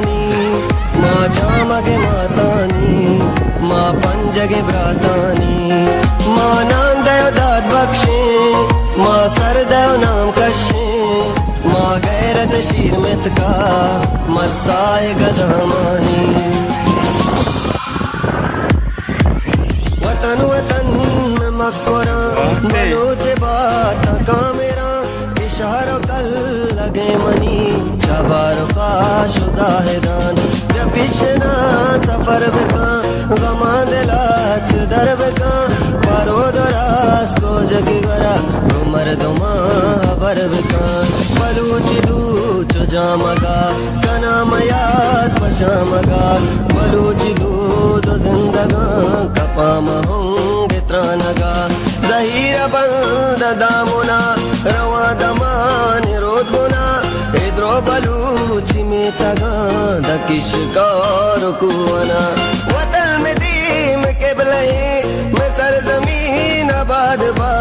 मातानी माँ जामगे मातानी माँ पंजगे भ्रातानी माँ नाम दयो दाद बख्शे माँ सर दयो नाम कशे माँ गैरत शीर मित का मसाए गजामानी वतन वतन में मक्कोरा बलोच बात का मेरा इशारों कल लगे मनी चबार का शुजाहिदान जब इशना सफर बिका गमा दिला चुदर बिका पारो दरास को जगी गरा उमर दुमा हबर बिका बलूच दूच जामगा कना मयात पशामगा बलूच दूध जिंदगा कपाम होंगे त्रानगा जहीर बंद दामुना रवा दमान रोद गुना इद्रो बलूची में तगा दकिश कार कुआना वतन में दीम के बलहे में सरजमीन आबाद बा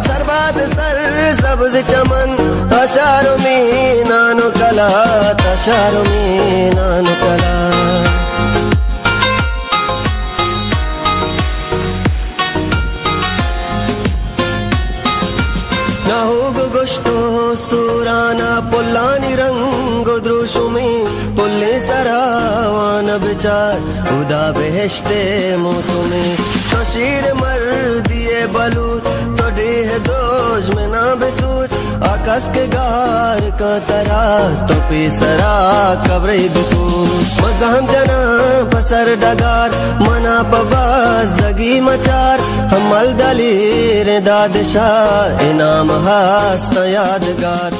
सरबाद सर सब्ज चमन अशारों में नानो कला तशारों में नानो कला नाहुगो गोश्तो सुराना पुल्लानी रंगो द्रुशुमी पुल्ले सरावान बिचार उदा बेहश्ते मौसुमी तो शीर मर दिए बलूत तो डेह दोज में ना बेसूच आकाश के गार का तरा तो पेसरा कब्रे बिकूच मजाम जना पसर डगार मना पबाज जगी मचार हमल दलीर दादशाह इनाम हास्त यादगार